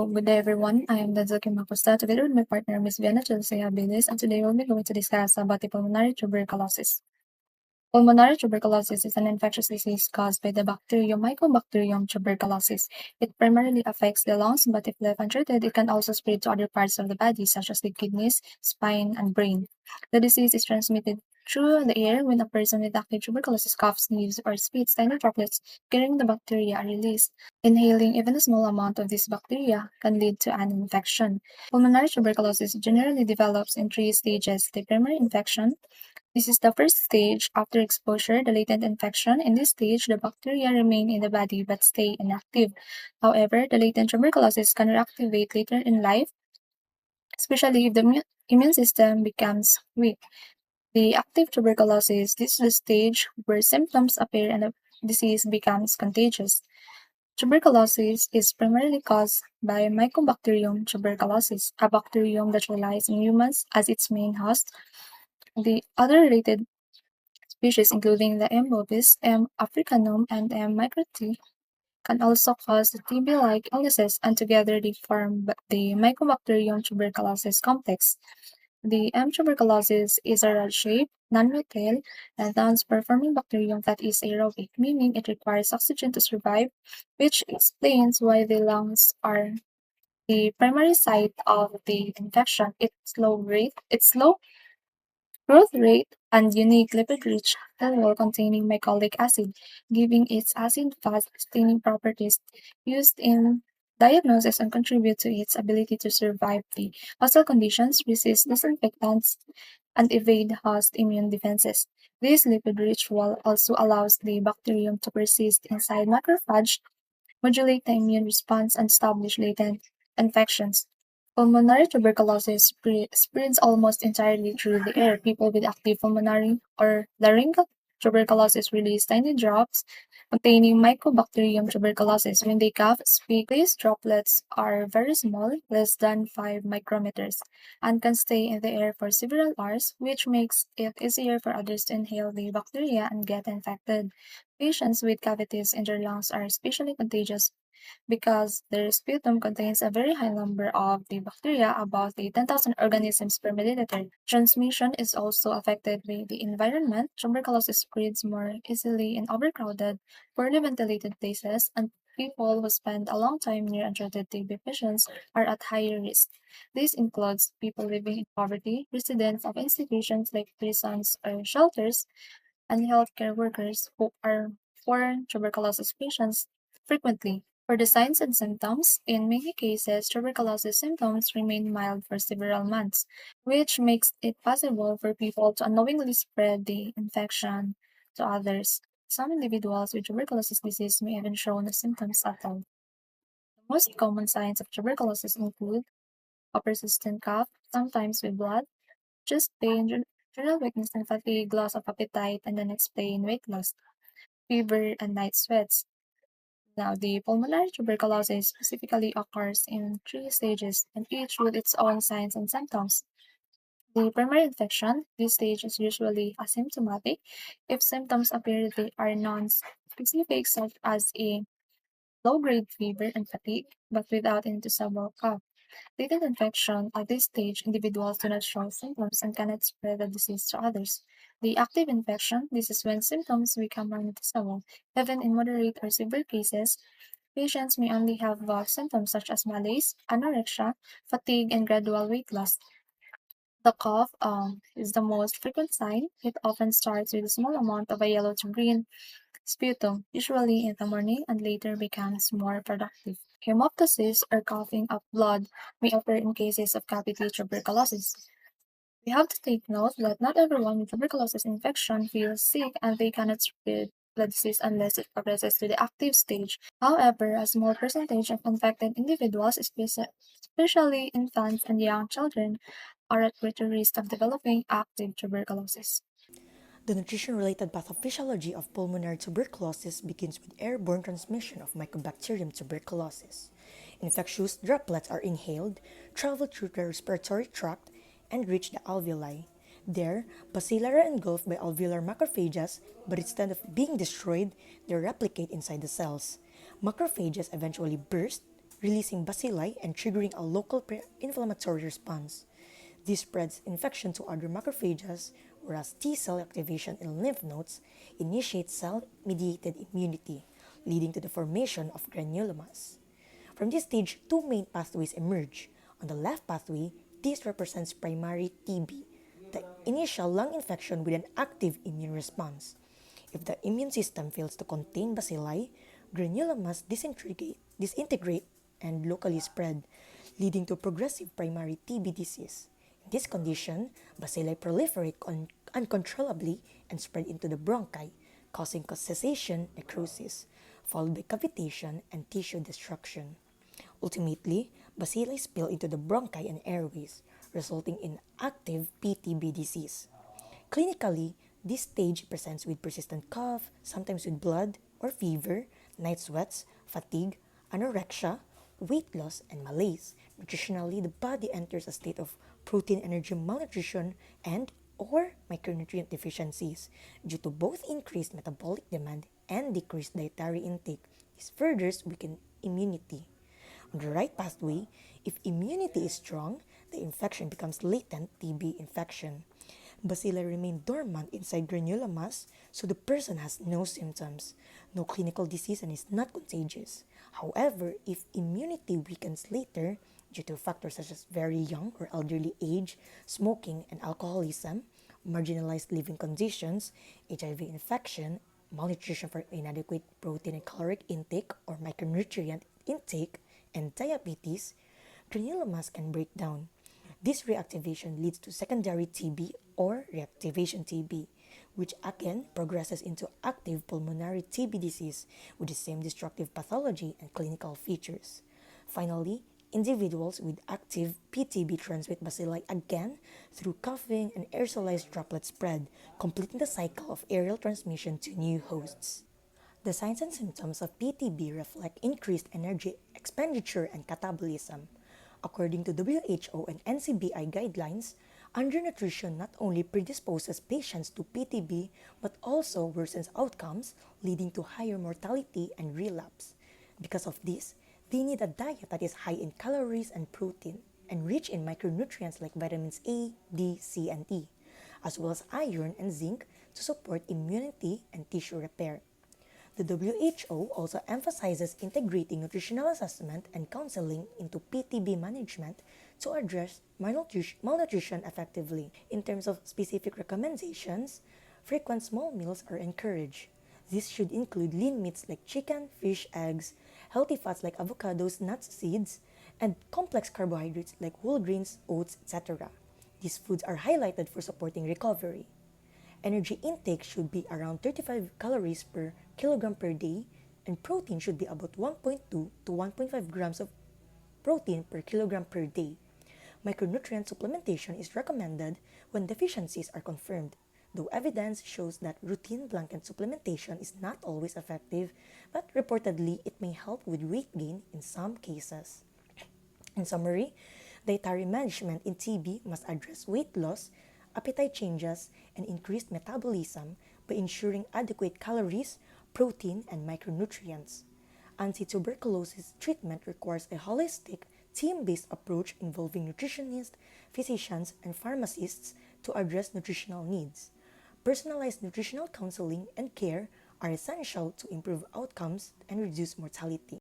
Good day, everyone. I am Acosta, together with my partner, Ms. Jabilles, and today we'll be going to discuss about the pulmonary tuberculosis. Pulmonary tuberculosis is an infectious disease caused by the bacterium Mycobacterium tuberculosis. It primarily affects the lungs, but if left untreated, it can also spread to other parts of the body, such as the kidneys, spine, and brain. The disease is transmitted through the air when a person with active tuberculosis coughs, sneezes, or spits tiny droplets carrying the bacteria are released. Inhaling even a small amount of this bacteria can lead to an infection. Pulmonary tuberculosis generally develops in three stages: the primary infection. This is the first stage after exposure, the latent infection. In this stage, the bacteria remain in the body but stay inactive. However, the latent tuberculosis can reactivate later in life, especially if the immune system becomes weak. The active tuberculosis, this is the stage where symptoms appear and the disease becomes contagious. Tuberculosis is primarily caused by Mycobacterium tuberculosis, a bacterium that relies on humans as its main host. The other related species, including the M. bovis, M. africanum, and M. microti, can also cause TB-like illnesses, and together they form the Mycobacterium tuberculosis complex. The M. tuberculosis is a rod-shaped, non-motile, and non-performing bacterium that is aerobic, meaning it requires oxygen to survive, which explains why the lungs are the primary site of the infection. Its low growth rate and unique lipid-rich cell wall containing mycolic acid, giving its acid-fast staining properties used in diagnosis and contribute to its ability to survive the hostile conditions, resist disinfectants, and evade host immune defenses. This lipid-rich wall also allows the bacterium to persist inside macrophage, modulate the immune response, and establish latent infections. Pulmonary tuberculosis spreads almost entirely through the air. People with active pulmonary or laryngeal tuberculosis release tiny drops containing Mycobacterium tuberculosis when they cough, speak. These droplets are very small, less than 5 micrometers, and can stay in the air for several hours, which makes it easier for others to inhale the bacteria and get infected. Patients with cavities in their lungs are especially contagious because their sputum contains a very high number of the bacteria, about 10,000 organisms per milliliter. Transmission is also affected by the environment. Tuberculosis spreads more easily in overcrowded, poorly ventilated places, and people who spend a long time near untreated TB patients are at higher risk. This includes people living in poverty, residents of institutions like prisons or shelters, and healthcare workers who are foreign tuberculosis patients frequently. For the signs and symptoms, in many cases, tuberculosis symptoms remain mild for several months, which makes it possible for people to unknowingly spread the infection to others. Some individuals with tuberculosis disease may even show no symptoms at all. The most common signs of tuberculosis include a persistent cough, sometimes with blood, chest pain, general weakness and fatigue, loss of appetite, and unexplained weight loss, fever, and night sweats. Now, the pulmonary tuberculosis specifically occurs in three stages, and each with its own signs and symptoms. The primary infection, this stage is usually asymptomatic. If symptoms appear, they are non-specific, such as a low-grade fever and fatigue, but without noticeable cough. Latent infection, at this stage, individuals do not show symptoms and cannot spread the disease to others. The active infection, this is when symptoms become unnoticeable. Even in moderate or severe cases, patients may only have vague symptoms such as malaise, anorexia, fatigue, and gradual weight loss. The cough is the most frequent sign. It often starts with a small amount of a yellow to green sputum, usually in the morning, and later becomes more productive. Hemoptysis, or coughing up blood, may occur in cases of cavity tuberculosis. We have to take note that not everyone with tuberculosis infection feels sick and they cannot spread the disease unless it progresses to the active stage. However, a small percentage of infected individuals, especially infants and young children, are at greater risk of developing active tuberculosis. The nutrition-related pathophysiology of pulmonary tuberculosis begins with airborne transmission of Mycobacterium tuberculosis. Infectious droplets are inhaled, travel through the respiratory tract, and reach the alveoli. There, bacilli are engulfed by alveolar macrophages, but instead of being destroyed, they replicate inside the cells. Macrophages eventually burst, releasing bacilli and triggering a local inflammatory response. This spreads infection to other macrophages, whereas T cell activation in lymph nodes initiates cell-mediated immunity, leading to the formation of granulomas. From this stage, two main pathways emerge. On the left pathway, this represents primary TB, the initial lung infection with an active immune response. If the immune system fails to contain bacilli, granulomas disintegrate and locally spread, leading to progressive primary TB disease. In this condition, bacilli proliferate uncontrollably and spread into the bronchi, causing cessation necrosis, followed by cavitation and tissue destruction. Ultimately, bacilli spill into the bronchi and airways, resulting in active PTB disease. Clinically, this stage presents with persistent cough, sometimes with blood or fever, night sweats, fatigue, anorexia, weight loss, and malaise. Nutritionally, the body enters a state of protein energy malnutrition and or micronutrient deficiencies due to both increased metabolic demand and decreased dietary intake. This further weakens immunity. On the right pathway, if immunity is strong, the infection becomes latent TB infection. Bacilli remain dormant inside granulomas, so the person has no symptoms, no clinical disease, and is not contagious. However, if immunity weakens later due to factors such as very young or elderly age, smoking and alcoholism, marginalized living conditions, HIV infection, malnutrition for inadequate protein and caloric intake or micronutrient intake, and diabetes, granulomas can break down. This reactivation leads to secondary TB or reactivation TB, which again progresses into active pulmonary TB disease with the same destructive pathology and clinical features. Finally, individuals with active PTB transmit bacilli again through coughing and aerosolized droplet spread, completing the cycle of aerial transmission to new hosts. The signs and symptoms of PTB reflect increased energy expenditure and catabolism. According to WHO and NCBI guidelines, undernutrition not only predisposes patients to PTB but also worsens outcomes, leading to higher mortality and relapse. Because of this, they need a diet that is high in calories and protein and rich in micronutrients like vitamins A, D, C, and E, as well as iron and zinc to support immunity and tissue repair. The WHO also emphasizes integrating nutritional assessment and counseling into PTB management to address malnutrition effectively. In terms of specific recommendations, frequent small meals are encouraged. This should include lean meats like chicken, fish, eggs, healthy fats like avocados, nuts, seeds, and complex carbohydrates like whole grains, oats, etc. These foods are highlighted for supporting recovery. Energy intake should be around 35 calories per kilogram per day, and protein should be about 1.2 to 1.5 grams of protein per kilogram per day. Micronutrient supplementation is recommended when deficiencies are confirmed, though evidence shows that routine blanket supplementation is not always effective, but reportedly it may help with weight gain in some cases. In summary, dietary management in TB must address weight loss, appetite changes, and increased metabolism by ensuring adequate calories, protein, and micronutrients. Anti-tuberculosis treatment requires a holistic, team-based approach involving nutritionists, physicians, and pharmacists to address nutritional needs. Personalized nutritional counseling and care are essential to improve outcomes and reduce mortality.